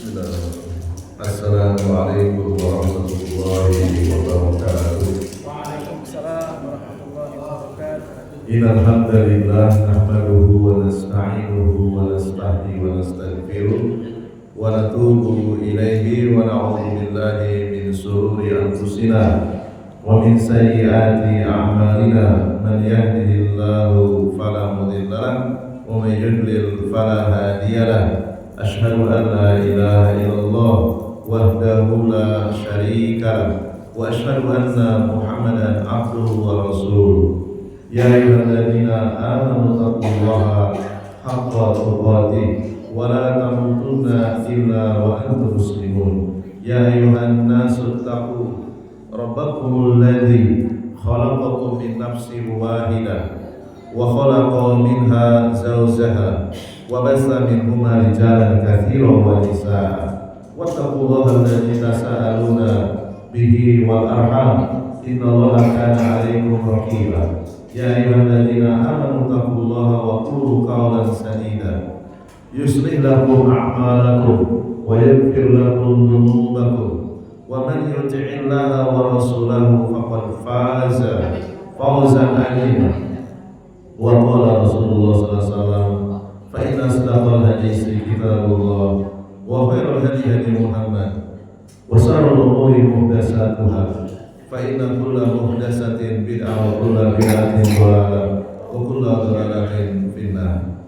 Bismillahirrahmanirrahim. Assalamualaikum warahmatullahi wabarakatuh. Waalaikumsalam warahmatullahi wabarakatuh. Innal hamdalillah nahmaduhu wa nasta'inuhu wa nasta'di wa nastaghfiruh wa natubu ilaihi wa na'udzu billahi min shururi anfusina wa min sayyiati a'malina. Man yahdihillahu fala mudilla lahu wa man yudlil fala hadiya lahu. Asyhadu an la ilaha illallah wahdahu la syarika lahu wa asyhadu anna Muhammadan abduhu wa rasuluh. Ya ayyuhalladzina amanu taqullaha haqqa tuqatih wa la tamutunna illa wa antum muslimun. Ya ayyuhan nasu taqu rabbakumul ladzi khalaqakum min nafsin wahidah wa khalaqa minha zawjaha wa bassa minhuma rijalan katsiran wa nisaa'a wattaqullaha alladzi tasaaluna bihi wal arham innallaha kana 'alaikum raqiba. Ya ayyuhalladzina amanu taqullaha wa qulu qawlan sadida yuslih lakum a'malakum wa yaghfir lakum dhunubakum wa man yuti'illaha wa rasulahu faqad faza fawzan 'azima. Wa qala Rasulullah sallallahu alaihi wasallam fa inna asdaqal hadisi kitabullah wa khairal hadi hadi Muhammad wa sharrul umuri muhdatsatuha fa inna kulla muhdatsatin bid'ah wa kulla bid'atin dhalalah wa kulla dhalalatin finnar.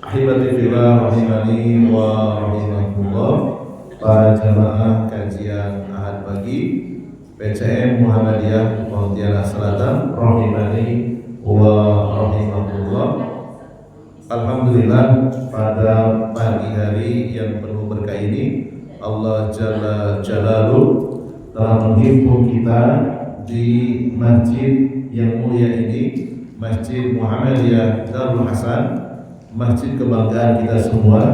Ahibati fillah rahimani wa rahimakumullah. Para jamaah kajian Ahad pagi PCM Muhammadiyah Pontianak Selatan rahimani wa rahimakumullah. Alhamdulillah, pada pagi hari yang penuh berkah ini Allah Jalla Jalaluh telah menghimpun kita di masjid yang mulia ini, Masjid Muhammadiyah Darul Hasan, masjid kebanggaan kita semua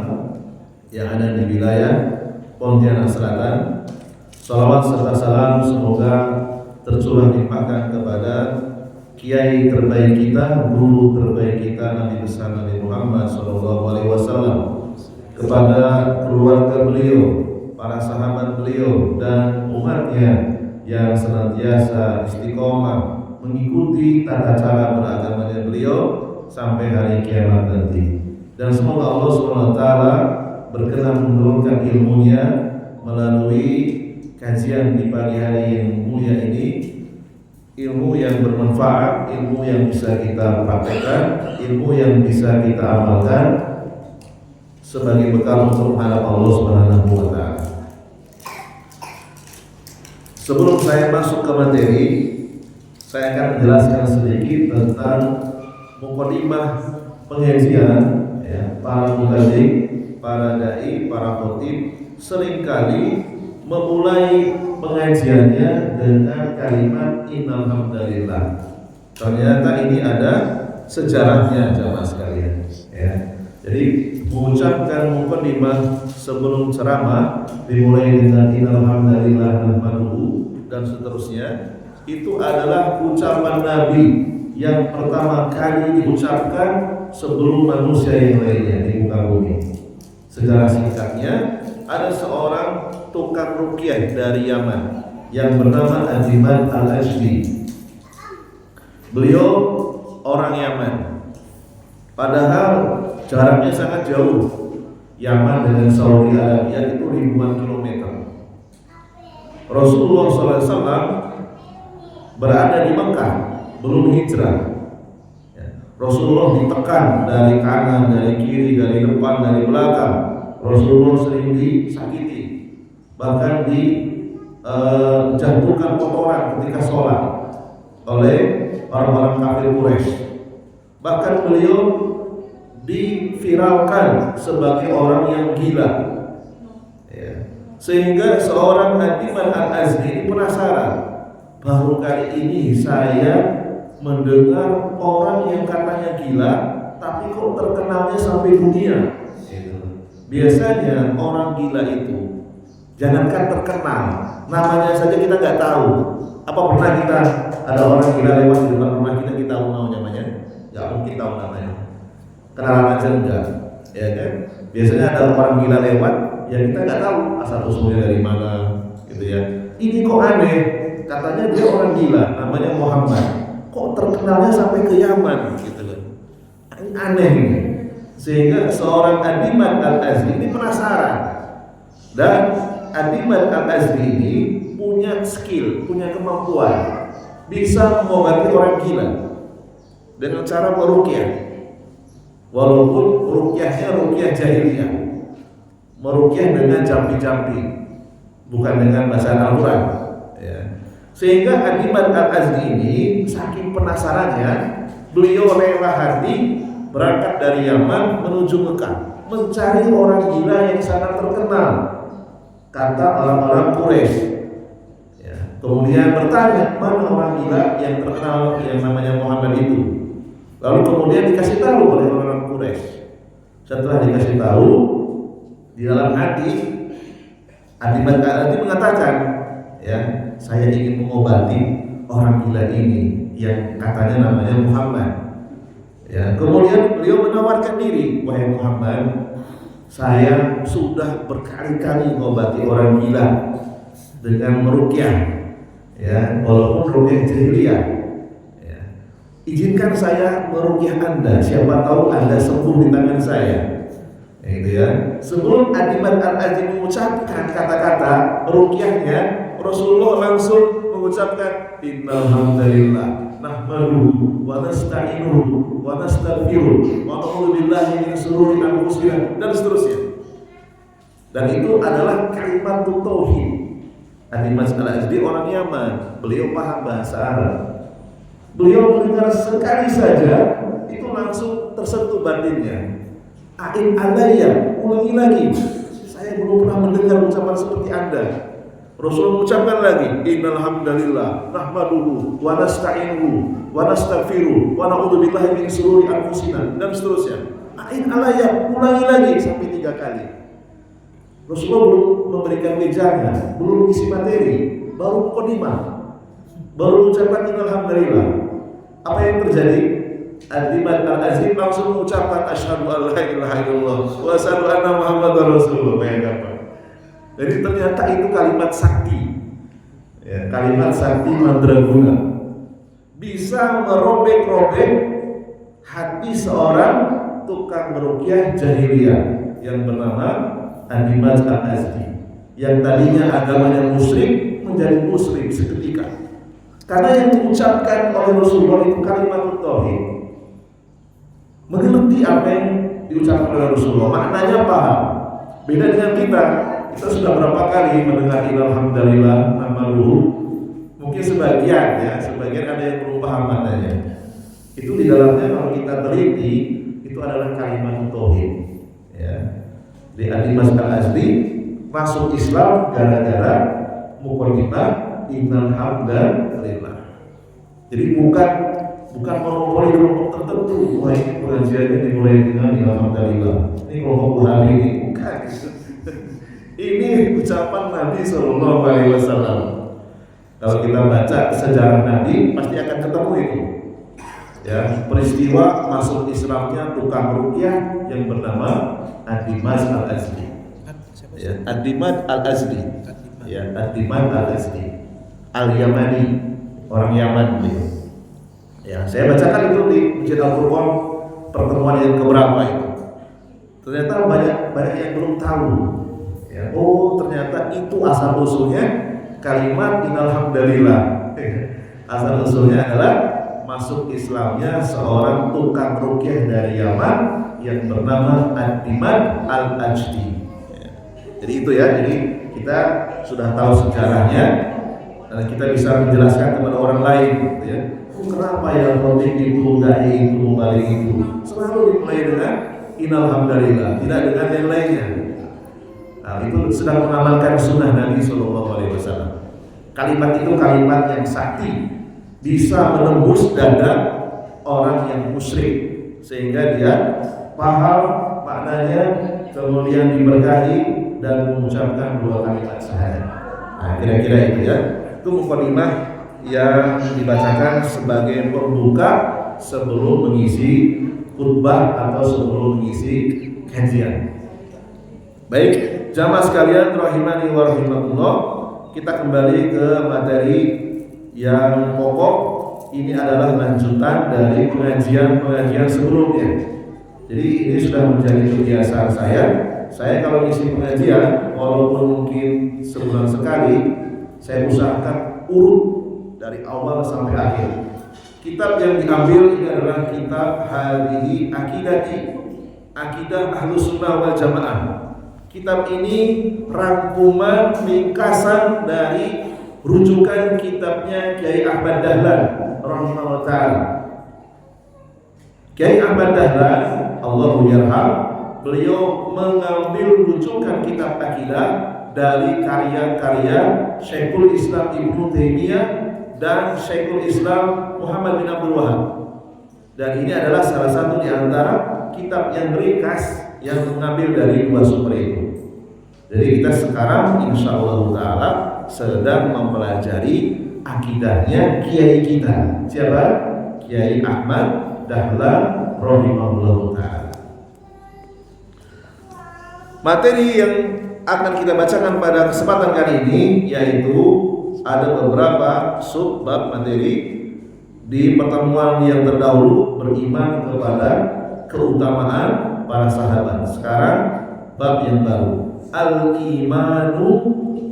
yang ada di wilayah Pontianak Selatan. Salawat serta salam semoga tercurah limpahkan kepada kiai terbaik kita, guru terbaik kita, Nabi besar Nabi Muhammad SAW, kepada keluarga beliau, para sahabat beliau dan umatnya yang senantiasa istiqomah mengikuti tata cara beragamanya beliau sampai hari kiamat nanti. Dan semoga Allah SWT berkenan menurunkan ilmunya melalui kajian di pagi hari yang mulia ini, ilmu yang bermanfaat, ilmu yang bisa kita praktekkan, ilmu yang bisa kita amalkan sebagai bekal untuk menghadap Allah Subhanahu wa taala. Sebelum saya masuk ke materi, saya akan menjelaskan sedikit tentang mukadimah pengajian ya. Para mubaligh, para dai, para khatib seringkali memulai pengajiannya dengan kalimat innal hamdalillah. Ternyata ini ada sejarahnya jamaah sekalian ya. Jadi mengucapkan mukadimah sebelum ceramah dimulai dengan innal hamdalillah nahmaduhu dan seterusnya, itu adalah ucapan Nabi yang pertama kali diucapkan sebelum manusia yang lainnya di muka bumi. Sejarah singkatnya, ada seorang tukang ruqyah dari Yaman yang bernama Aziman Al-Ashdi. Beliau orang Yaman, padahal jaraknya sangat jauh. Yaman dengan Saudi Arabia itu ribuan kilometer. Rasulullah SAW berada di Mekah, belum hijrah. Rasulullah ditekan dari kanan, dari kiri, dari depan, dari belakang. Rasulullah sering disakiti, bahkan dijatuhkan kotoran ketika sholat oleh orang-orang kafir Quraisy. Bahkan beliau diviralkan sebagai orang yang gila ya. Sehingga seorang Aziman Al-Ashdi ini penasaran, baru kali ini saya mendengar orang yang katanya gila tapi kok terkenalnya sampai dunia. Biasanya orang gila itu jangankan terkenal, namanya saja kita nggak tahu. Apa pernah kita ada orang gila lewat di depan rumah kita tahu namanya? Nggak mungkin tahu namanya. Kenalan aja enggak, ya kan? Biasanya ada orang gila lewat, ya kita nggak tahu asal usulnya dari mana, gitu ya. Ini kok aneh, katanya dia orang gila, namanya Muhammad, kok terkenalnya sampai ke Yaman, gitu kan. Ini aneh ini. Sehingga seorang Ad-Dimad Al-Azdi ini penasaran, dan Ad-Dimad Al-Azdi ini punya skill, punya kemampuan, bisa mengobati orang gila dengan cara meruqyah. Walaupun ruqyahnya ruqyah jahiliyah, meruqyah dengan jampi-jampi, bukan dengan bacaan Al-Quran, ya. Sehingga Ad-Dimad Al-Azdi ini saking penasarannya, beliau rela hati berangkat dari Yaman menuju Mekah, mencari orang gila yang sangat terkenal, kata orang-orang Quraisy. Ya. Kemudian bertanya, mana orang gila yang terkenal yang namanya Muhammad itu? Lalu kemudian dikasih tahu oleh orang Quraisy. Setelah dikasih tahu, di dalam hati Ad-Dimad Al-Azdi mengatakan, ya, saya ingin mengobati orang gila ini yang katanya namanya Muhammad. Ya, kemudian beliau menawarkan diri, wahai Muhammad, saya sudah berkali-kali mengobati orang gila dengan meruqyah, ya, walaupun ruqyah jahiliyah. Ya. Izinkan saya meruqyah Anda, siapa tahu Anda sembuh di tangan saya. Gitu ya. Sebelum Ad-Dimad Al-Azdi mengucapkan kata-kata ruqyahnya, Rasulullah langsung mengucapkan innal hamdalillah nahmaduhu wa nasta'inuhu wa nastaghfiruh wa na'udzu billahi min shururi anfusina, dan seterusnya. Dan itu adalah kalimat tauhid. Ad-Dimad Al-Azdi orang Yaman, beliau paham bahasa Arab. Beliau mendengar sekali saja itu langsung tersentuh batinnya. A'in alayya, ulangi lagi. Saya belum pernah mendengar ucapan seperti Anda. Rasul mengucapkan lagi, innal hamdalillah nahmaduhu wa nasta'inuhu wa nastaghfiruh wa na'udzu billahi min shururi anfusina, dan seterusnya. A'in alayya, ulangi lagi sampai 3 kali. Rasulullah belum memberikan wejangan, belum isi materi, baru mukadimah, baru ucapan innal hamdalillah. Apa yang terjadi? Ad-Dimad Al-Azdi langsung mengucapkan asyhadu an la ilaha illallah wa asyhadu anna muhammadar rasulullah. Bayangkan. Jadi ternyata itu kalimat sakti, ya, kalimat sakti mandraguna, bisa merobek-robek hati seorang tukang meruqyah jahiliyah yang bernama Ad-Dimad Al-Azdi, yang tadinya agamanya musyrik menjadi muslim seketika, karena yang diucapkan oleh Rasulullah itu kalimat tauhid. Mengerti apa yang diucapkan oleh Rasulullah, maknanya paham. Beda dengan kita sudah berapa kali mendengar innal hamdalillah nahmaduhu, mungkin sebagian ada yang belum paham maknanya. Itu di dalamnya kalau kita teliti itu adalah kalimat tauhid, ya. Di Ad-Dimad Al-Azdi masuk Islam gara-gara mukadimah innal hamdalillah. Jadi bukan monopoli kelompok tertentu. Wah, ini pengajiannya dimulai dengan innal hamdalillah, ini kelompok Wahabi ini, bukan. Ini ucapan Nabi Sallallahu Alaihi Wasallam. Kalau kita baca sejarah Nabi, pasti akan ketemu itu. Ya, peristiwa masuk Islamnya tukang ruqyah yang bernama Ad-Dimad Al-Azdi. Ya, Ad-Dimad Al-Azdi. Ya, Ad-Dimad Al-Azdi. Al-Yamani, orang Yaman beliau. Ya, saya bacakan itu di Masjid Al-Furqan pertemuan yang keberapa itu. Ternyata banyak yang belum tahu. Ya, oh ternyata itu asal usulnya kalimat innal hamdalillah. Asal usulnya adalah masuk Islamnya seorang tukang ruqyah dari Yaman yang bernama Ad-Dimad Al-Azdi. Ya. Jadi itu ya, jadi kita sudah tahu sejarahnya dan kita bisa menjelaskan kepada orang lain, gitu ya. Kenapa ya khotib itu, dai itu, mubalik itu selalu dimulai dengan innal hamdalillah, tidak dengan yang lainnya. Nah, itu sedang mengamalkan sunnah Nabi Sallallahu Alaihi Wasallam. Kalimat itu kalimat yang sakti, bisa menembus dada orang yang musyrik sehingga dia paham maknanya, kemudian diberkahi dan mengucapkan 2 kalimat syahadat. Nah, kira-kira itu ya. Itu mukadimah yang dibacakan sebagai pembuka sebelum mengisi khutbah atau sebelum mengisi kajian. Baik, jamaah sekalian rahimani wa rahimakumullah, kita kembali ke materi yang pokok. Ini adalah lanjutan dari pengajian sebelumnya. Jadi ini sudah menjadi kebiasaan saya kalau isi pengajian, walaupun mungkin sebulan sekali, saya usahakan urut dari awal sampai akhir. Kitab yang diambil ini adalah kitab Hadhihi Aqidati, Aqidah Ahlus Sunnah wal Jamaah. Kitab ini rangkuman ringkasan dari rujukan kitabnya Kiai Ahmad Dahlan rahimahullah ta'ala. Kiai Ahmad Dahlan, Allahu yarham, beliau mengambil rujukan kitab akidah dari karya-karya Syekhul Islam Ibnu Taimiyah dan Syekhul Islam Muhammad bin Abdul Wahab. Dan ini adalah salah satu di antara kitab yang ringkas yang mengambil dari dua sumber itu. Jadi kita sekarang insyaallah ta'ala sedang mempelajari akidahnya kiai kita. Siapa? Kiai Ahmad Dahlan rahimahullah ta'ala. Materi yang akan kita bacakan pada kesempatan kali ini yaitu ada beberapa subbab materi. Di pertemuan yang terdahulu beriman kepada keutamaan para sahabat. Sekarang bab yang baru, al-imanu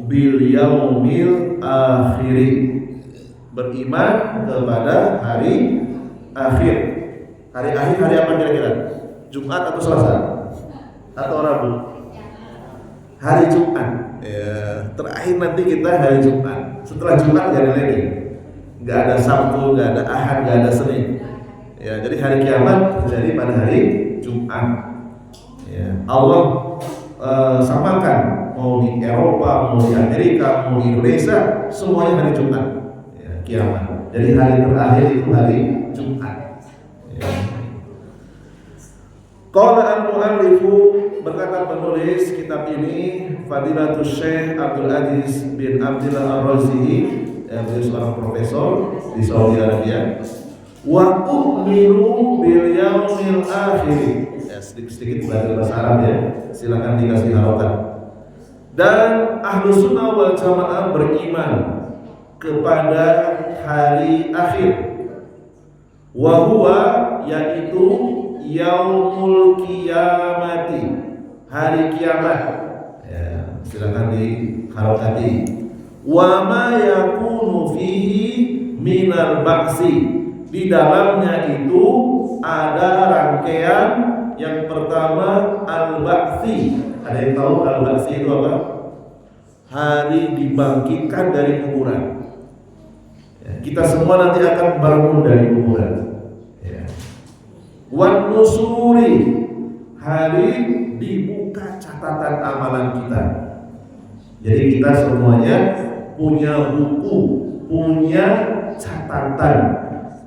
bil yaumil akhir. Beriman kepada hari akhir. Hari akhir hari apa kira-kira? Jumat atau Selasa? Atau Rabu? Hari Jumat. Ya, terakhir nanti kita hari Jumat. Setelah Jumat gak ada lagi. Gak ada Sabtu, gak ada Ahad, gak ada Senin. Ya, jadi hari kiamat terjadi pada hari Jumat. Ya, Allah samakan mau di Eropa, mau di Amerika, mau di Indonesia, semuanya hari Jumat. Ya, kiamat. Jadi hari terakhir itu hari Jumat. Ya. Qala al-muallifu, berkata penulis kitab ini, Fadilatul Syekh Abdul Aziz bin Abdillah Ar-Razi, beliau seorang profesor di Saudi Arabia. Wa u'minu bil yaumil akhir. Ya, sedikit belajar bahasa Arab ya. Silakan dikasih harokat. Dan Ahlus Sunnah wal Jamaah beriman kepada hari akhir. Wa huwa, yaitu yaumul qiyamati, hari kiamat. Ya, silakan diharokati. Wa ma yakunu fihi minal ba'si, di dalamnya itu ada rangkaian. Yang pertama al-ba'si. Ada yang tahu al-ba'si itu apa? Hari dibangkitkan dari kuburan. Ya, kita semua nanti akan bangun dari kuburan. Ya. Wan nusuri, hari dibuka catatan amalan kita. Jadi kita semuanya punya buku, punya catatan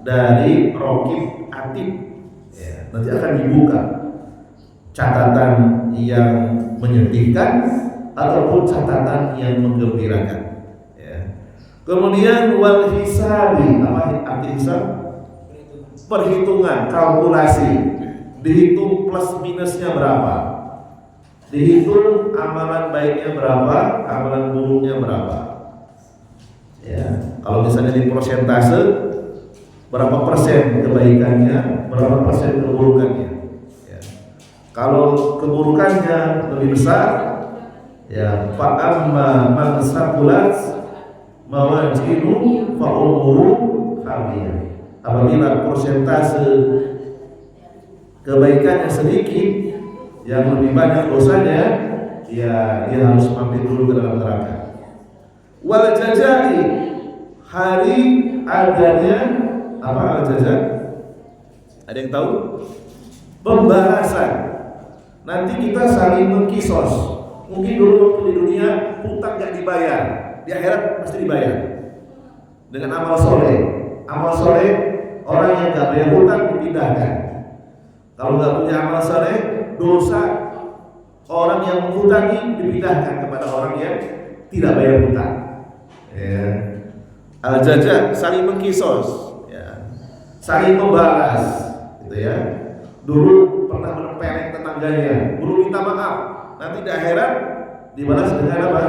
dari Raqib Atid. Ya, nanti akan dibuka catatan yang menyedihkan ataupun catatan yang menggembirakan. Ya. Kemudian wal hisabi, apa arti hisab? Perhitungan, kalkulasi, dihitung plus minusnya berapa, dihitung amalan baiknya berapa, amalan buruknya berapa. Ya, kalau misalnya di persentase, berapa persen kebaikannya, berapa persen keburukannya. Ya. Kalau keburukannya lebih besar, ya fa amma man saqulat mawazinu fa umuru hamiyah. Apabila persentase kebaikannya sedikit, yang lebih banyak dosanya, ya dia harus mampir dulu ke dalam neraka. Wal jazai, hari adanya apa al jazai? Ada yang tahu? Pembalasan. Nanti kita saling mengkisos. Mungkin dulu waktu di dunia hutang gak dibayar, di akhirat pasti dibayar dengan amal soleh. Amal soleh, orang yang gak bayar hutang dipindahkan. Kalau gak punya amal soleh, dosa orang yang menghutangi dipindahkan kepada orang yang tidak bayar hutang. Ya. Al-jaza, saling mengkisos, ya. Saling membalas, gitu ya. Dulu pernah menempeleng tetangganya, dulu minta maaf, nanti di akhirat dibalas dengan apa?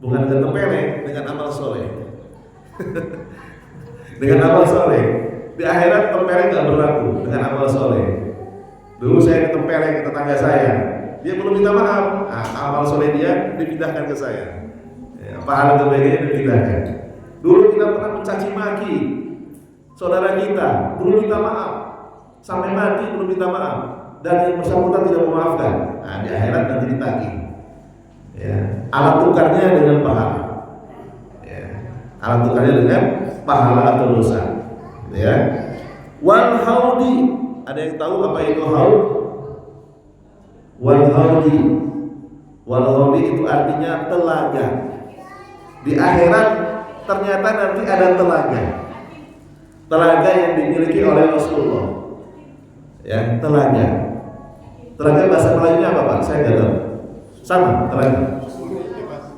Bukan dengan tempeleng, dengan amal soleh. Dengan amal soleh. Di akhirat tempeleng nggak berlaku dengan amal soleh. Dulu saya ditempeleng ke tetangga saya, dia belum minta maaf, amal soleh dia dipindahkan ke saya. Ya, pahala kebaikannya dipindahkan. Dulu kita pernah mencaci maki saudara kita, belum minta maaf, sampai mati belum minta maaf, dan yang bersangkutan tidak memaafkan. Nah, di akhirat nanti ditagih. Ya, alat tukarnya dengan pahala. Ya, alat tukarnya dengan pahala atau dosa. Ya. Wal haudi, ada yang tahu apa itu haud? Wal haudi itu artinya telaga. Di akhirat ternyata nanti ada telaga. Telaga yang dimiliki oleh Rasulullah. Ya, telaga. Telaga bahasa Melayunya apa, Pak? Saya nggak tahu. Sama telaga.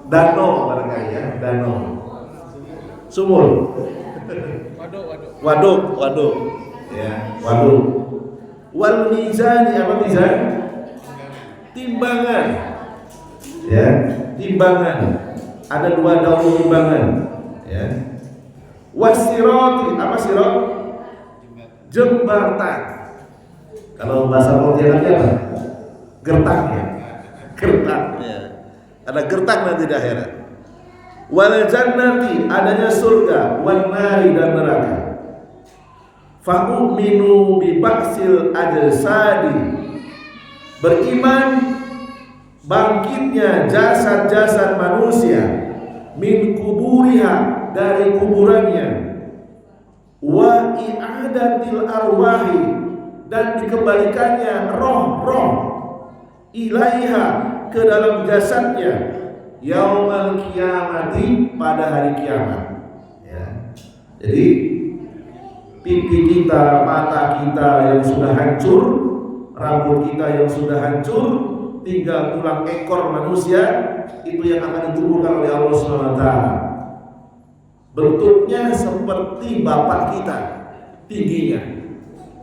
Danau barangkali ya, danau. Sumur. Waduk. Ya, waduk. Wal mizan, apa mizan? Timbangan. Ya, timbangan. Ada 2 daun timbangan. Ya. Wasirati, apa sirat? Jembatan. Kalau bahasa Pontianaknya apa? Gertak ya. Gertak. Ya. Ada gertak nanti di akhirat. Wal jannati, adanya surga, wan nari dan neraka. Fa'u'minu bi ba'sil ajsadi, beriman bangkitnya jasad-jasad manusia min kuburiha, dari kuburannya, wa i'adatil arwahi, dan dikembalikannya roh-roh ilaiha, ke dalam jasadnya, yaumal kiamati, pada hari kiamat. Ya. Jadi pipi kita, mata kita yang sudah hancur, rambut kita yang sudah hancur, tinggal tulang ekor manusia, itu yang akan ditumbuhkan oleh Allah SWT. Bentuknya seperti bapak kita, tingginya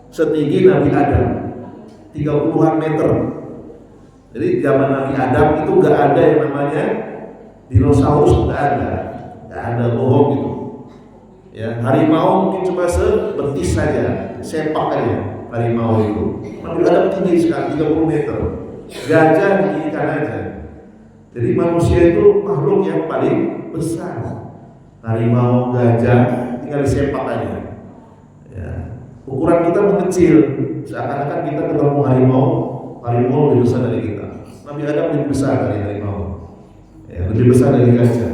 setinggi Nabi Adam, 30-an meter. Jadi zaman Nabi Adam itu gak ada yang namanya dinosaurus, gak ada bohong gitu. Ya, harimau mungkin cuma sebetis saja, sepak aja harimau itu. Nabi Adam tinggi sekali, 30 meter. Gajah ditinggikan aja. Jadi manusia itu makhluk yang paling besar. Harimau, gajah tinggal disepak aja. Ya. Ukuran kita mengecil, seakan-akan kita ketemu harimau lebih besar dari kita. Nabi Adam lebih besar dari harimau, ya, lebih besar dari gajah.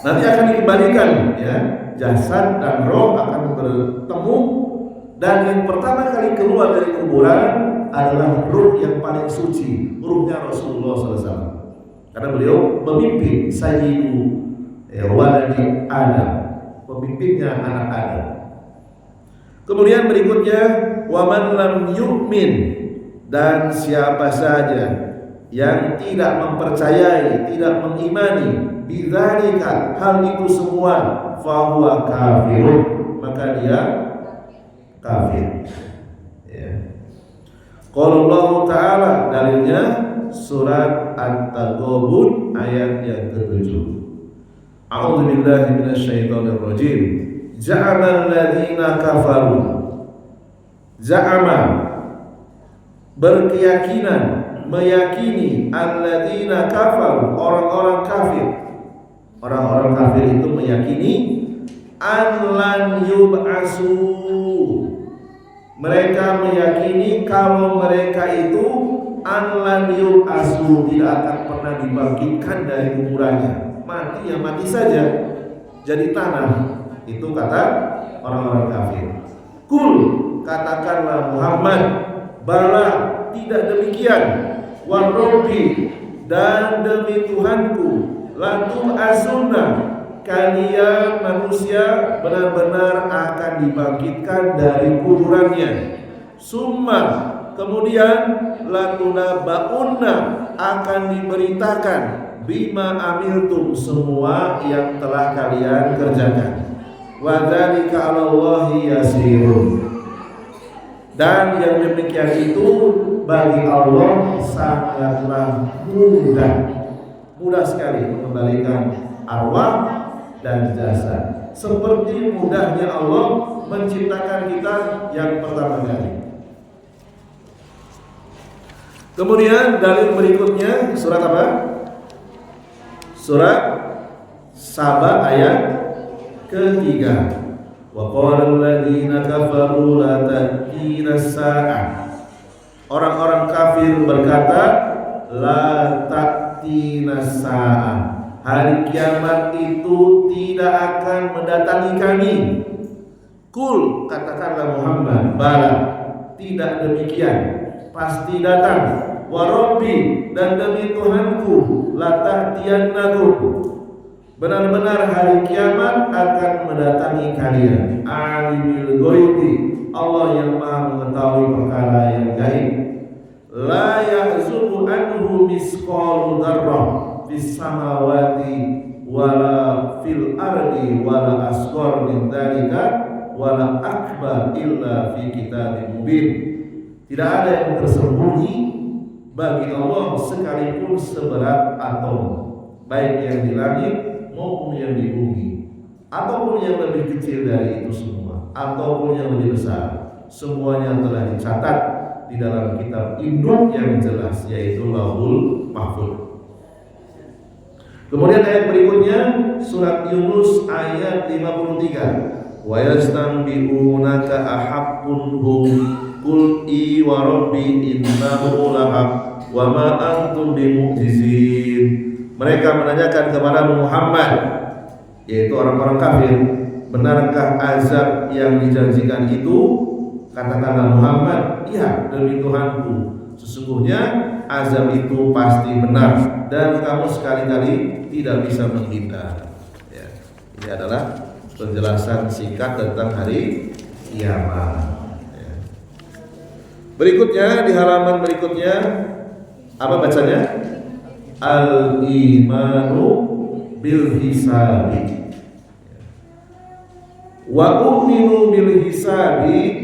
Nanti akan dikembalikan, ya, jasad dan roh akan bertemu, dan yang pertama kali keluar dari kuburan adalah ruh yang paling suci, ruhnya Rasulullah SAW. Karena beliau memimpin Sayyidu waladi Adam, pemimpinnya anak Adam. Kemudian berikutnya, waman lam yu'min, dan siapa saja yang tidak mempercayai, tidak mengimani bidzalika, hal itu semua, fahuwa kafirun, maka dia kafir. Ya. Qala Allah Ta'ala, dalilnya surat At-Taghabun ayat yang ke-7. A'udzu billahi minasyaitonir rajim. Za'ama alladziina kafaru. Za'ama, berkeyakinan, meyakini, alladzina kafaru, orang-orang kafir. Orang-orang kafir itu meyakini an-lan yub'asu. Mereka meyakini kalau mereka itu an-lan yub'asu, tidak akan pernah dibangkitkan dari kuburannya. Mati ya mati saja, jadi tanah. Itu kata orang-orang kafir. Kul, katakanlah Muhammad, bala, tidak demikian. Wa rabbi, dan demi Tuhanku, latum azunna, kalian manusia benar-benar akan dibangkitkan dari kuburannya. Summa, kemudian latunabbaunna, akan diberitakan bima amiltum, semua yang telah kalian kerjakan. Wa dzalika 'alallahi yasirun. Dan yang demikian itu bagi Allah sangatlah mudah sekali mengembalikan arwah dan jasad. Seperti mudahnya Allah menciptakan kita yang pertama kali. Kemudian dalil berikutnya surat apa? Surat Saba ayat ketiga. Wa qala alladziina kafaru la ta'tina as-saa'ah. Orang-orang kafir berkata, la ta'tina as-saa'ah. Hari kiamat itu tidak akan mendatangi kami. Kul, katakanlah Muhammad, bala, tidak demikian, pasti datang. Wa rabbi, dan demi Tuhanku, la ta'tiyannakum. Benar-benar hari kiamat akan mendatangi kalian. Alimul ghaibi, Allah yang Maha mengetahui perkara yang gaib. La yahzubu anhu misqalu dzarrah fis samawati wala fil ardi wala asghar min dzalika wala akbar illa fi kitabim mubin. Tidak ada yang tersembunyi bagi Allah sekalipun seberat atom, baik yang di langit maupun yang di bumi, ataupun yang lebih kecil dari itu semua, ataupun yang lebih besar, semuanya telah dicatat di dalam kitab induk yang jelas, yaitu Lauhul Mahfuz. Kemudian ayat berikutnya surat Yunus ayat 53. Wa yastanbi'unaka ahaqqun hum qul i wa rabbi innahu lahaq wa ma antum bimu'jizin. Mereka menanyakan kepada Muhammad, yaitu orang-orang kafir, benarkah azab yang dijanjikan itu? Katakanlah Muhammad, iya demi Tuhanku, sesungguhnya azab itu pasti benar dan kamu sekali-kali tidak bisa menghindar. Ya, ini adalah penjelasan singkat tentang hari kiamat. Ya. Berikutnya di halaman berikutnya apa bacanya? Al-imanu bil hisabi. Wa u'minu bil hisabi.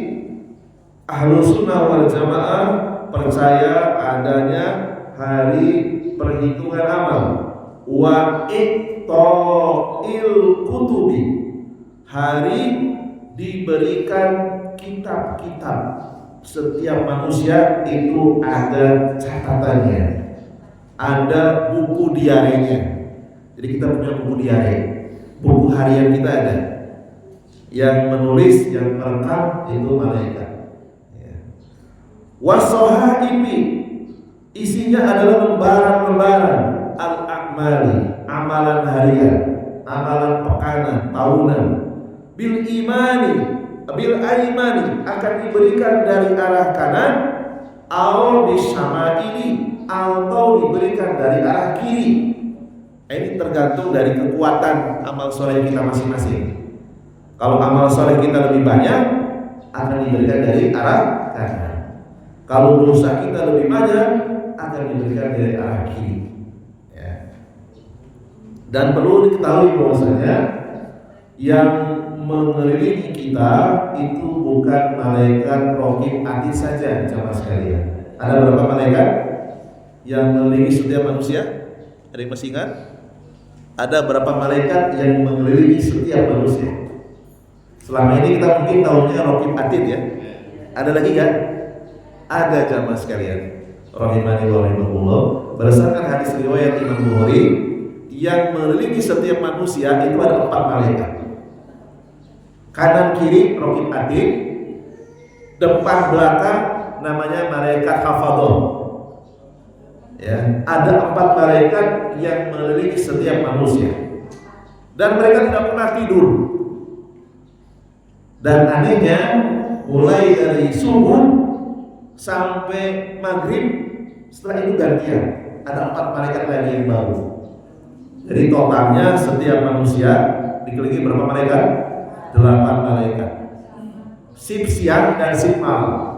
Ahlus sunnah wal jamaah percaya adanya hari perhitungan amal. Wa iqta'il kutubi, hari diberikan kitab-kitab. Setiap manusia itu ada catatannya, ada buku diarenya. Jadi kita punya buku diare, buku harian kita ada. Yang menulis, yang merekam itu malaikat. Wasohaibi, isinya adalah lembaran-lembaran al-a'mali, amalan harian, amalan pekanan, tahunan. Bil imani, bil aimani, akan diberikan dari arah kanan, au bisyama'ili, atau diberikan dari arah kiri. Ini tergantung dari kekuatan amal soleh kita masing-masing. Kalau amal soleh kita lebih banyak, akan diberikan dari arah kanan. Kalau dosa kita lebih banyak, akan diberikan dari arah kiri. Ya. Dan perlu diketahui bahwasanya yang mengelilingi kita itu bukan malaikat raqib atid saja, jamaah sekalian. Ada berapa malaikat yang mengelilingi setiap manusia? Ada yang masih ingat? Ada berapa malaikat yang mengelilingi setiap manusia? Selama ini kita mungkin tahunya raqib atid ya. Ada lagi kan? Ada jamaah sekalian, rahimani wa rahimakumullah. Berdasarkan hadis riwayat Imam Bukhari, yang mengelilingi setiap manusia itu ada 4 malaikat. Kanan kiri raqib atid, depan belakang namanya malaikat hafadhah. Ya, ada 4 malaikat yang mengelilingi setiap manusia. Dan mereka tidak pernah tidur. Dan anehnya mulai dari subuh sampai maghrib, setelah itu gantian, ada 4 malaikat lagi yang baru. Jadi totalnya setiap manusia dikelilingi berapa malaikat? 8 malaikat. Sip siang dan sip malam.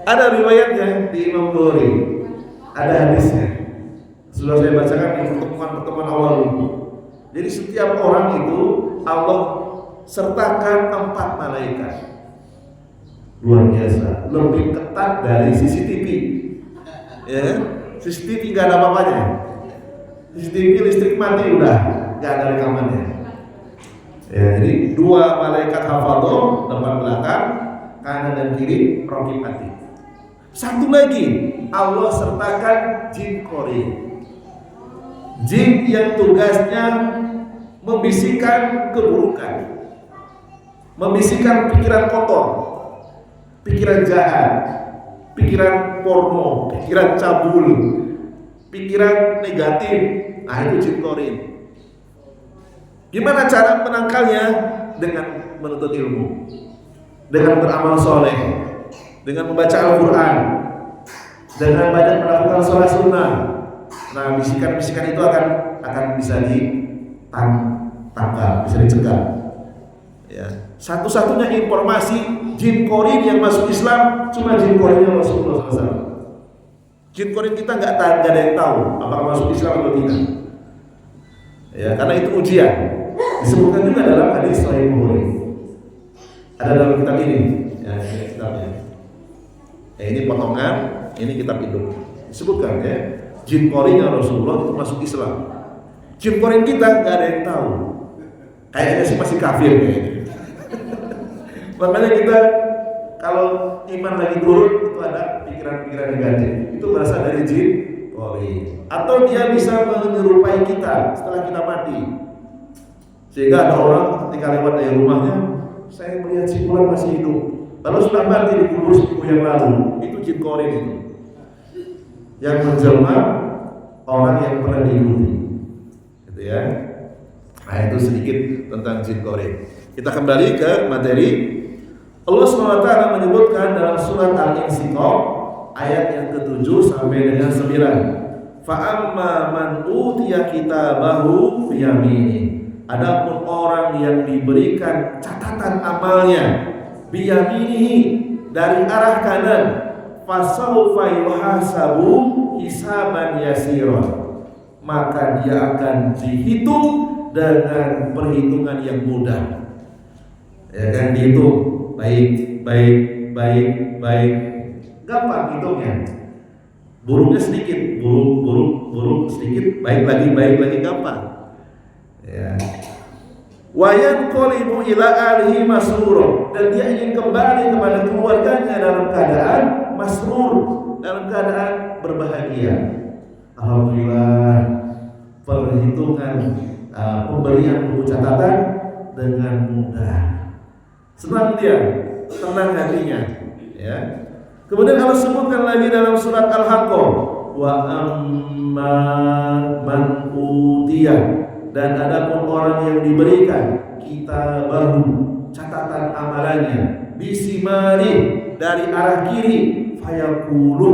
Ada riwayatnya di Imam Bukhari, ada hadisnya. Sudah saya bacakan di pertemuan awal ini. Jadi setiap orang itu Allah sertakan 4 malaikat. luar biasa, lebih ketat dari CCTV. Ya, CCTV nggak ada apa-apanya. CCTV listrik mati udah nggak ada rekamannya. Ya, jadi dua malaikat hafadhah depan belakang, kanan dan kiri, raqib atid. Satu lagi, Allah sertakan jin qori. Jin yang tugasnya membisikkan keburukan, membisikkan pikiran kotor, pikiran jahat, pikiran porno, pikiran cabul, pikiran negatif. Nah, itu jin qori. Gimana cara menangkalnya? Dengan menuntut ilmu, dengan beramal soleh, dengan membaca Al-Quran, dengan banyak melakukan sholat sunnah. Nah, bisikan-bisikan itu akan bisa ditangkal, bisa dicegah. Ya. Satu-satunya informasi jin qori yang masuk Islam cuma jin qorinya Rasulullah SAW. Jin qori kita nggak ada yang tahu apakah masuk Islam atau tidak. Ya, karena itu ujian. Disebutkan juga dalam hadis Sahih Bukhari. Ada dalam kitab ini, ya, ini kitabnya. Ya, ini potongan, ini kitab hidup. Disebutkan ya, jin qorinya Rasulullah itu masuk Islam. Jin qori kita nggak ada yang tahu. Kayaknya sih masih kafir kayaknya. Makanya kita kalau iman lagi turun itu ada pikiran-pikiran negatif. Itu berasal dari jin qori. Atau dia bisa menyerupai kita setelah kita mati. Sehingga ada orang ketika lewat dari rumahnya, saya melihat si fulan masih hidup. Lalu sudah mati dikubur seminggu yang lalu. Itu jin qori itu. Yang menjelma orang yang pernah diikuti. Gitu ya. Nah, itu sedikit tentang jin qori. Kita kembali ke materi. Allah SWT menyebutkan dalam surat Al-Insyiqaq ayat yang ke-7 sampai dengan 9. Fa'amma man utiya kitabahu biyamini. Adapun orang yang diberikan catatan amalnya biyaminihi dari arah kanan, fasawfa yuhasabu hisaban yasiran, maka dia akan dihitung dengan perhitungan yang mudah. Ya kan, dihitung baik, gampang hitungnya. Buruknya sedikit, buruk sedikit, baik lagi gampang. Ya. Wayan qolibu ila alihi masrur, dan dia ingin kembali kepada keluarganya dalam keadaan masrur, dalam keadaan berbahagia. Alhamdulillah, perhitungan pemberian buku catatan dengan mudah. Senang dia, tenang hatinya. Ya. Kemudian Allah sebutkan lagi dalam surat Al-Haqqah, wa amma man utiya, dan adapun orang yang diberikan kitabahu, catatan amalannya, bisimari, dari arah kiri, fayaqulu,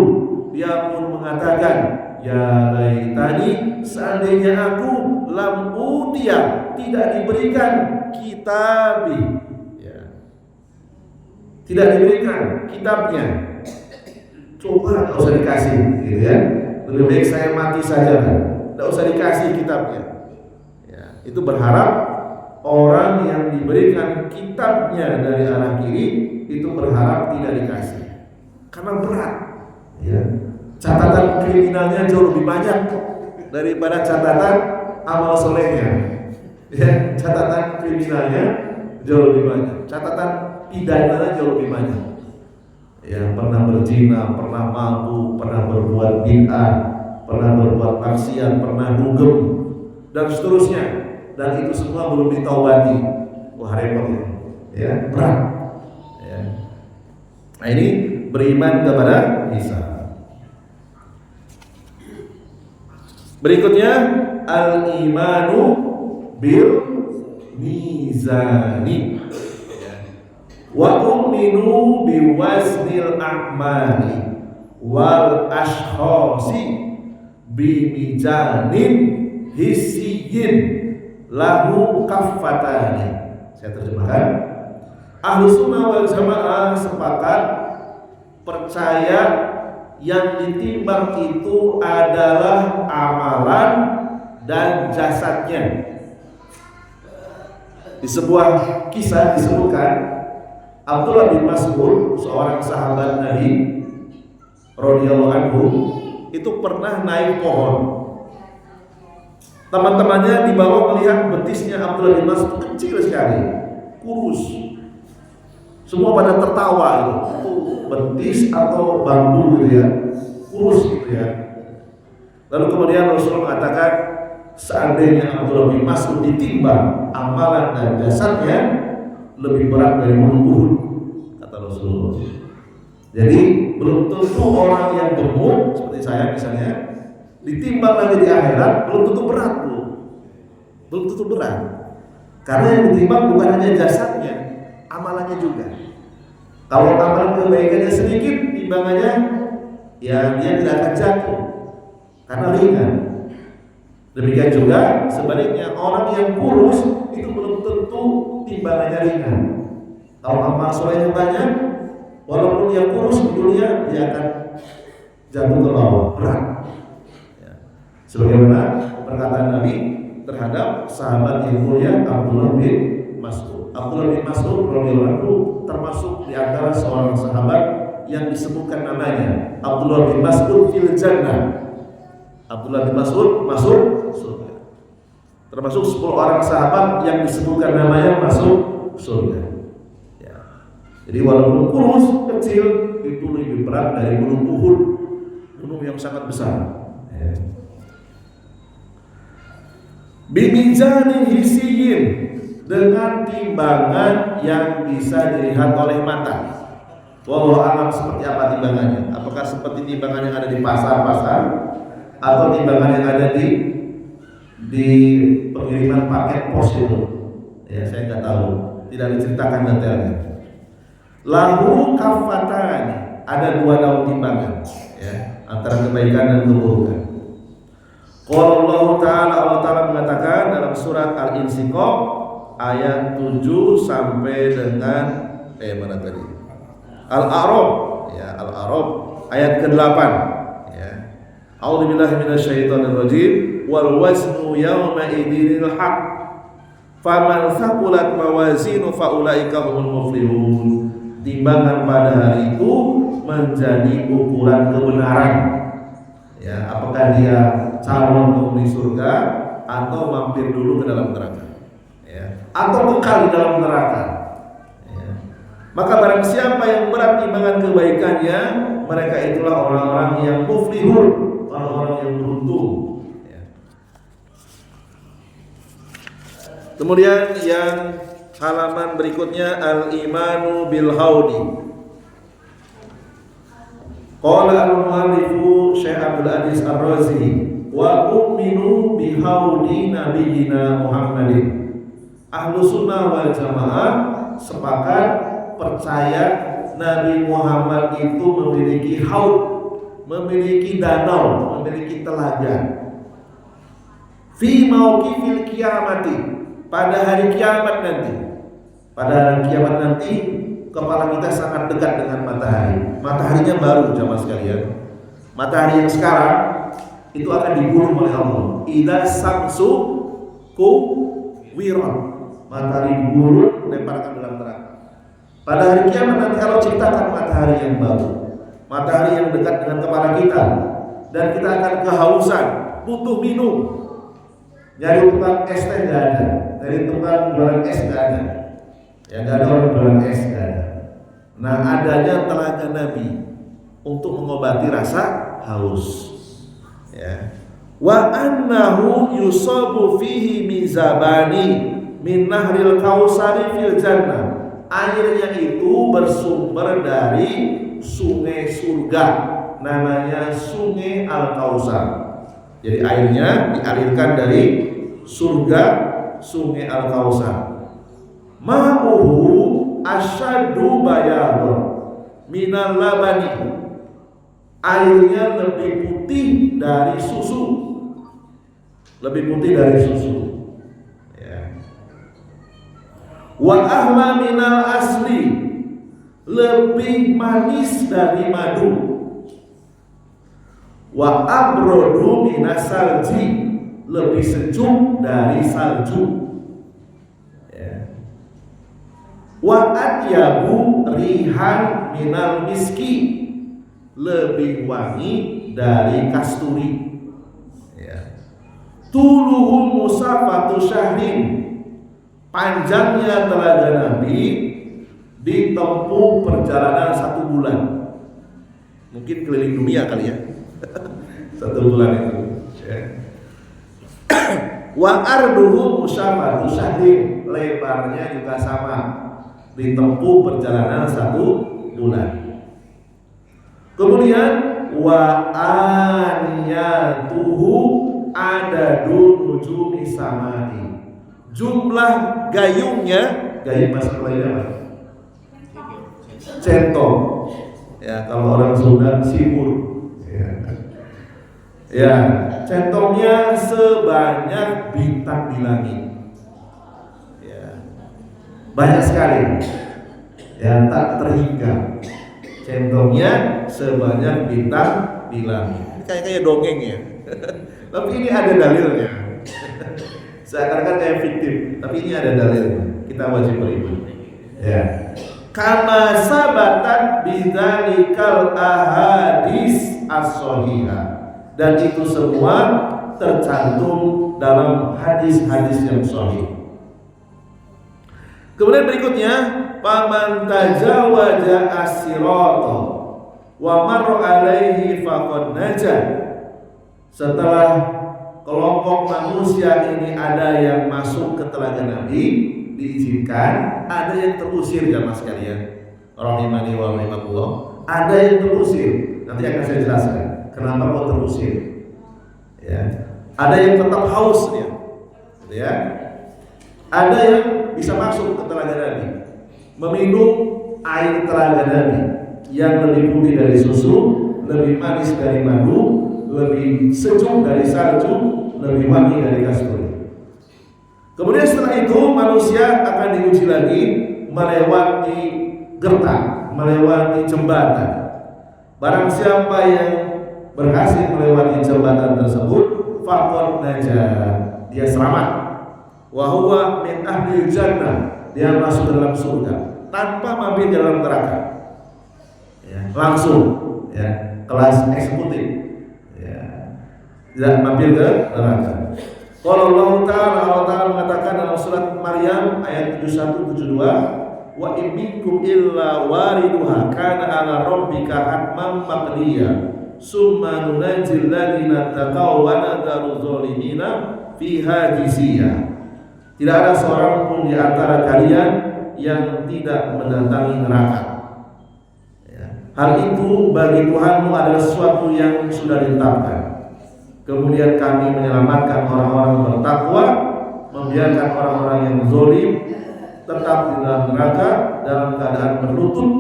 dia pun mengatakan, ya laitani, seandainya aku lam utiya, tidak diberikan kitabi, ya, tidak diberikan kitabnya. Coba tidak usah dikasih, gitu ya. Lebih baik saya mati saja, tidak usah dikasih kitabnya. Itu berharap orang yang diberikan kitabnya dari arah kiri itu berharap tidak dikasih, karena berat. Ya. Catatan kriminalnya jauh lebih banyak daripada catatan amal solehnya. Ya, catatan kriminalnya jauh lebih banyak, catatan pidananya jauh lebih banyak. Ya, pernah berzina, pernah mabuk, pernah berbuat bid'ah, pernah berbuat maksiat, pernah dugem, dan seterusnya. Dan itu semua belum ditaubati. Wah, repot ya. Ya, berat. Ya. Nah, ini beriman kepada Isa. Berikutnya al-imanu bil mizani. Wa u'minu biwaznil a'mali wal ashkhasi bimizanin hissiyin lahu kaffatani. Saya terjemahkan. Ahlu sunnah wal jamaah sepakat percaya yang ditimbang itu adalah amalan dan jasadnya. Di sebuah kisah disebutkan Abdullah bin Mas'ud, seorang sahabat Nabi radhiyallahu anhu, itu pernah naik pohon. Teman-temannya di bawah melihat betisnya Abdullah bin Mas'ud kecil sekali, kurus. Semua pada tertawa itu betis atau bambu gitu ya, kurus gitu ya. Lalu kemudian Rasulullah mengatakan, seandainya Abdullah bin Mas'ud ditimbang, amalan dan jasadnya lebih berat dari gunung Uhud, kata Rasulullah. Jadi belum tentu orang yang gemuk seperti saya misalnya ditimbang nanti di akhirat belum tentu berat, belum tentu berat. Karena yang ditimbang bukan hanya jasadnya, amalannya juga. Kalau amalan kebaikannya sedikit, timbangannya ya dia tidak akan jatuh karena ringan. Demikian juga sebaliknya, orang yang kurus itu belum tentu timbangannya ringan. Kalau amal solehnya banyak, walaupun dia kurus di dunia, dia akan jatuh ke bawah, berat. Ya. Sebagaimana perkataan Nabi terhadap sahabat yang mulia Abdullah bin Mas'ud. Abdullah bin Mas'ud radhiyallahu anhu termasuk di antara seorang sahabat yang disebutkan namanya Abdullah bin Mas'ud fil jannah. Abdullah bin Mas'ud masuk surga. Termasuk 10 orang sahabat yang disebutkan namanya masuk surga. Ya. Jadi walaupun kurus kecil, itu lebih berat dari gunung Uhud, gunung yang sangat besar. Ya. Bimizani hisiyin, dengan timbangan yang bisa dilihat oleh mata. Wallahu a'lam seperti apa timbangannya. Apakah seperti timbangan yang ada di pasar-pasar atau timbangan yang ada di pengiriman paket pos itu? Ya, saya nggak tahu, tidak diceritakan detailnya. Lahu kafatan, ada 2 daun timbangan, ya, antara kebaikan dan keburukan. Qala Allah Ta'ala, Allah Ta'ala mengatakan dalam surat Al-Insyiqaq ayat 7 sampai dengan mana tadi? Al-A'raf, ya, Al-A'raf ayat ke-8, ya. A'udzubillahi minasyaitonirrajim. Wal waznu yawma idinil haq. Faman thaqulat mawazinu faulaika humul muflihun. Timbangan pada hari itu menjadi ukuran kebenaran. Ya, apakah dia calon penghuni surga atau mampir dulu ke dalam neraka, ya, atau kekal di dalam neraka. Ya. Maka barang siapa yang berat timbangan kebaikannya, mereka itulah orang-orang yang muflihun, orang-orang yang beruntung. Ya. Kemudian yang halaman berikutnya, al-imanu bil haudi. Qala al-mu'allifu Syekh Abdul Aziz Ar-Razi, wa umminu bi haudi nabiyina Muhammadin. Ahlu sunnah wal jamaah sepakat percaya Nabi Muhammad itu memiliki haud, memiliki danau, memiliki telaga. Fi mauqifil kiamati, pada hari kiamat nanti. Pada hari kiamat nanti kepala kita sangat dekat dengan matahari. Mataharinya baru, jamaah sekalian. Matahari yang sekarang itu akan dibunuh oleh Allah. Idza samsu kuwirat. Matahari dibunuh, lemparkan dalam neraka. Pada hari kiamat nanti Allah ciptakan matahari yang baru, matahari yang dekat dengan kepala kita, dan kita akan kehausan, butuh minum. Nyari tukang es teh nggak ada, dari tukang jualan es nggak ada. Ya, nggak ada orang jualan es, nggak ada. Nah, adanya telaga Nabi untuk mengobati rasa haus. Ya. Wa annahu yusabu fihi mizabani min nahril kausari fil jannah. Airnya itu bersumber dari sungai surga, namanya Sungai Al-Kausar. Jadi airnya dialirkan dari surga, Sungai Al-Kausar. Ma'uhu asyaddu bayadun minal labani. Airnya lebih putih dari susu. Lebih putih dari susu. Ya. Wa ahla minal asli, lebih manis dari madu. Wa abrodu minas salji, lebih sejuk dari salju. Wa atyabu rihan minal miski, lebih wangi dari kasturi. Ya. Tuluhu musafatu syahrin, panjangnya telaga Nabi ditempuh perjalanan 1 bulan. Mungkin keliling dunia kali ya. 1 bulan itu. Ya. Wa arduhu musafatu syahrin, lebarnya juga sama, ditempuh perjalanan 1 bulan. Kemudian wa aniyatuhu adadun nujumi samai, jumlah gayungnya, gayung bahasa Melayu apa? Centong. Ya, kalau orang Sunda sibur. Ya, centongnya sebanyak bintang di langit. Ya, banyak sekali. Ya, tak terhingga. Centongnya sebanyak bintang di langit. Kayak dongeng ya. Tapi ini ada dalilnya. Seakan-akan kayak fiktif, tapi ini ada dalilnya. Kita wajib beriman. Ya. Kama sabatat bidzalikal ahadis as-shahihah, dan itu semua tercantum dalam hadis-hadis yang sahih. Kemudian berikutnya, paman tajawaza as-sirata wa marra alaihi faqad najah. Setelah kelompok manusia ini ada yang masuk ke telaga Nabi, diizinkan, ada yang terusir jamaah sekalian. Rahimani wa rahimakumullah. Ada yang terusir. Nanti akan saya jelaskan kenapa kok terusir. Ya. Ada yang tetap haus dia. Ya. Ada yang bisa masuk ke telaga Nabi, meminum air telaga Nabi yang lebih putih dari susu, lebih manis dari madu, lebih sejuk dari salju, lebih wangi dari kasturi. Kemudian setelah itu manusia akan diuji lagi melewati gertak, melewati jembatan. Barang siapa yang berhasil melewati jembatan tersebut, faqad najah, dia selamat. Wa huwa min ahli jannah, dia masuk dalam surga tanpa mampir dalam neraka. Ya, langsung ya, kelas eksekutif. Ya. Tidak mampir ke neraka. Kalau Allah Ta'ala mengatakan dalam surat Maryam ayat 71-72, wa in minkum illa wariduha kana 'ala rabbika hatman maqdiya summa nunajjil ladzina taqaw wa nadharu dzalimina fiha jisiyah. Tidak ada seorang pun di antara kalian yang tidak mendatangi neraka. Ya. Hal itu bagi Tuhanmu adalah sesuatu yang sudah ditetapkan. Kemudian kami menyelamatkan orang-orang bertakwa, membiarkan orang-orang yang zalim tetap di dalam neraka dalam keadaan berlutut.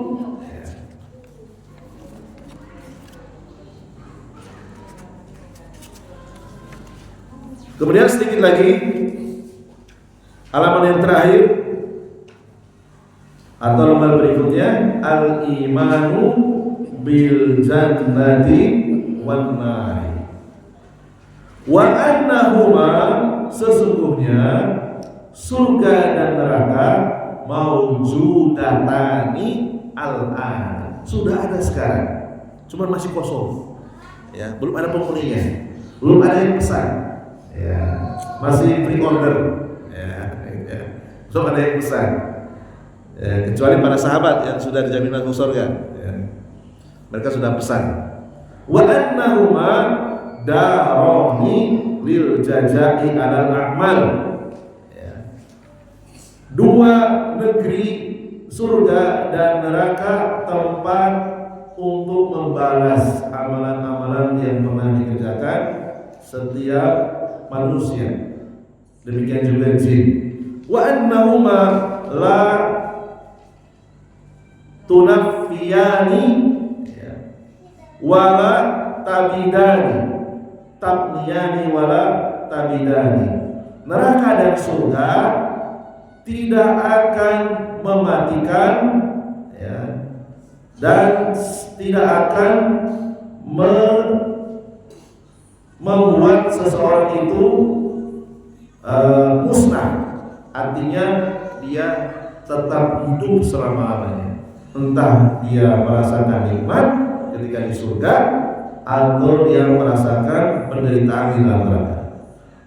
Kemudian sedikit lagi, halaman yang terakhir atau lembar berikutnya, al-imanu bil jannati wan nari. Wa annahuma, sesungguhnya surga dan neraka maujudatani al-an, sudah ada sekarang, cuma masih kosong. Ya, belum ada penghuninya, belum ada yang pesan. Ya, masih pre-order. Ya, belum ada yang pesan. Ya, kecuali para sahabat yang sudah dijamin masuk surga. Ya, mereka sudah pesan. Wa annahuma daroni lil jazai alal a'mal. Ya. 2 negeri, surga dan neraka, tempat untuk membalas amalan-amalan yang pernah dikerjakan setiap manusia. Demikian juga jin. Wa annahuma la tunafiyani wala tabidani, tabniyani wala tabidani. Neraka dan surga tidak akan mematikan, ya, dan tidak akan membuat seseorang itu musnah. Artinya dia tetap hidup selama-lamanya. Entah dia merasakan nikmat ketika di surga atau dia merasakan penderitaan di dalam neraka.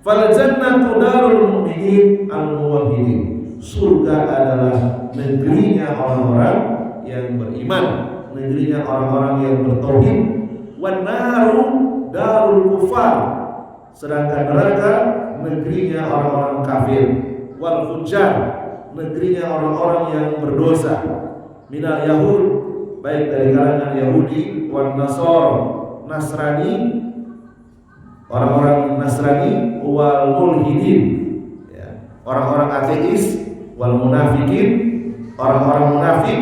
Fal jannatu darul mu'minin al-muwahhidin. Surga adalah negerinya orang-orang yang beriman, negerinya orang-orang yang bertauhid. Wan naru darul kufar. Sedangkan neraka negerinya orang-orang kafir. Wal fujjar, negerinya orang-orang yang berdosa. Minal Yahud, baik dari kalangan Yahudi, wan Nasor, Nasrani, orang-orang Nasrani, wal mulhidin, ya, orang-orang ateis, wal munafikin, orang-orang munafik,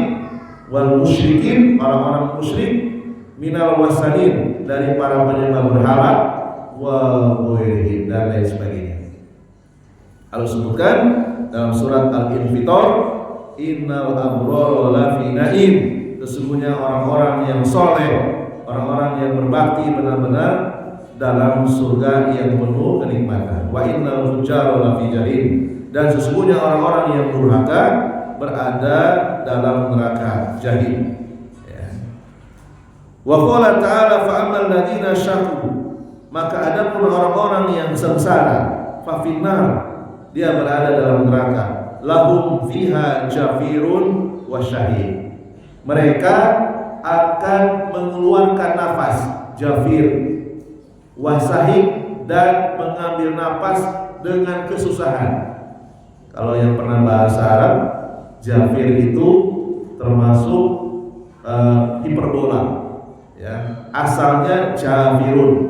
wal musyrikin, orang-orang musyrik, minal wasanin, dari para penyembah berhala, wal ghairihim, dan lain sebagainya. Allah sebutkan dalam surat Al-Infitor, innal abrara lafi na'im, sesungguhnya orang-orang yang soleh, orang-orang yang berbakti benar-benar dalam surga yang penuh kenikmatan. Wa innal fujjara lafi jahim, dan sesungguhnya orang-orang yang durhaka berada dalam neraka jahim. Wa qala ta'ala fa ammal ladina syaqu, maka adapun orang-orang yang sengsara, fa finnar, dia berada dalam neraka. Lahum fiha jafirun wa syahid, mereka akan mengeluarkan nafas, jafir, wasahid, dan mengambil nafas dengan kesusahan. Kalau yang pernah bahasa Arab, jafir itu termasuk hiperbola, ya. Asalnya jafirun,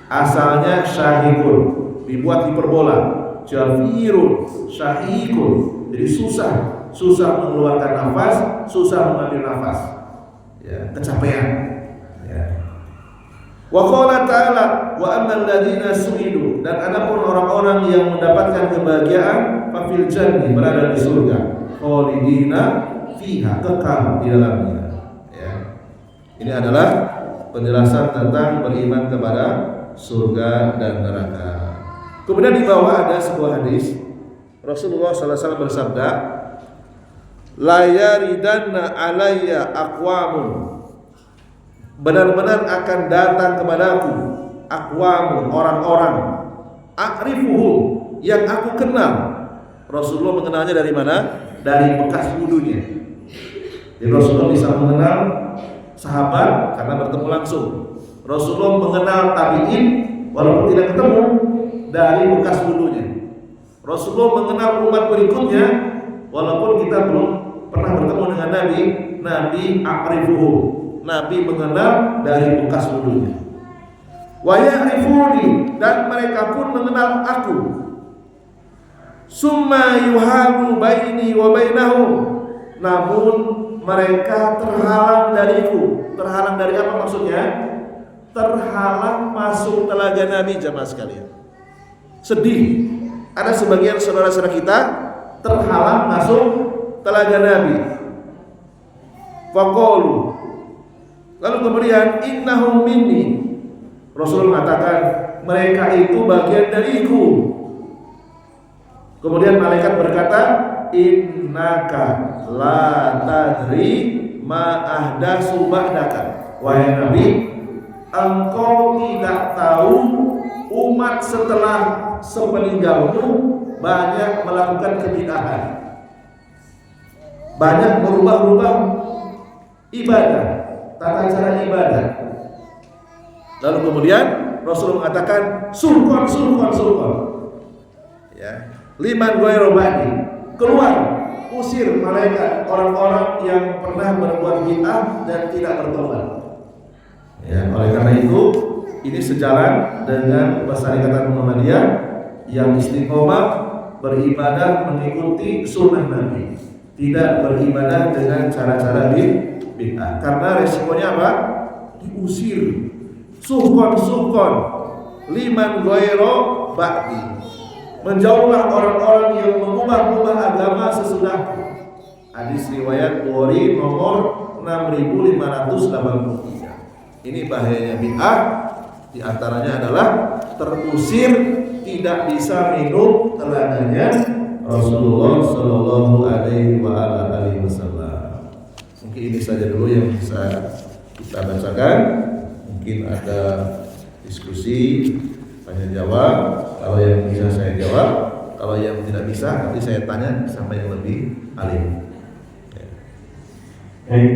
asalnya syahikun, dibuat hiperbola. Jafirun, syahikun, jadi susah mengeluarkan nafas, susah mengambil nafas, ya, kecapean, ya. Wa qala ta'ala wa ammal ladzina su'idu, dan adapun orang-orang yang mendapatkan kebahagiaan, fafil janni, berada di surga, khalidina fiha, kekal di dalamnya, ya. Ini adalah penjelasan tentang beriman kepada surga dan neraka. Kemudian di bawah ada sebuah hadis, Rasulullah SAW bersabda, la yaridanna alayya aqwamun, benar-benar akan datang kepadaku aqwamun, orang-orang, a'rifuhum, yang aku kenal. Rasulullah mengenalnya dari mana? Dari bekas wudunya. Jadi Rasulullah bisa mengenal sahabat karena bertemu langsung. Rasulullah mengenal tabi'in walaupun tidak ketemu, dari bekas wudunya. Rasulullah mengenal umat berikutnya walaupun kita belum pernah bertemu dengan Nabi a'rifuhum, Nabi mengenal dari bekas wudunya. Wa ya'rifuni, dan mereka pun mengenal aku. Summa yuhabu baini wa bainahum, namun mereka terhalang dariku. Terhalang dari apa maksudnya? Terhalang masuk telaga Nabi, jamaah sekalian. Sedih, ada sebagian saudara-saudara kita terhalang masuk telaga Nabi. Faqalu, lalu kemudian innahum minni, Rasul mengatakan mereka itu bagian dariku. Kemudian malaikat berkata, innaka la tadri ma ahdatsu ba'daka, wahai Nabi, engkau tidak tahu umat setelah sepeninggalmu banyak melakukan kebid'ahan, banyak merubah-rubah ibadah, tata cara ibadah. Lalu kemudian Rasul mengatakan sulkon, ya, liman ghairu ba'di, keluar, usir malaikat orang-orang yang pernah berbuat bid'ah dan tidak bertobat. Ya, oleh karena itu ini sejalan dengan Persyarikatan Muhammadiyah yang istiqomah beribadah mengikuti sunnah Nabi, tidak beribadah dengan cara-cara bid'ah. Karena resikonya apa? Diusir. Suhkon liman ghairu ba'di, menjauhlah orang-orang yang mengubah-ubah agama sesudahku. Hadis riwayat Bukhari nomor 6583. Ini bahayanya bid'ah, di antaranya adalah terusir, tidak bisa minum telaganya Rasulullah Sallallahu Alaihi Wasallam. Mungkin ini saja dulu yang bisa kita bacakan. Mungkin ada diskusi, tanya jawab. Kalau yang bisa saya jawab, kalau yang tidak bisa nanti saya tanya sama yang lebih alim. Baik.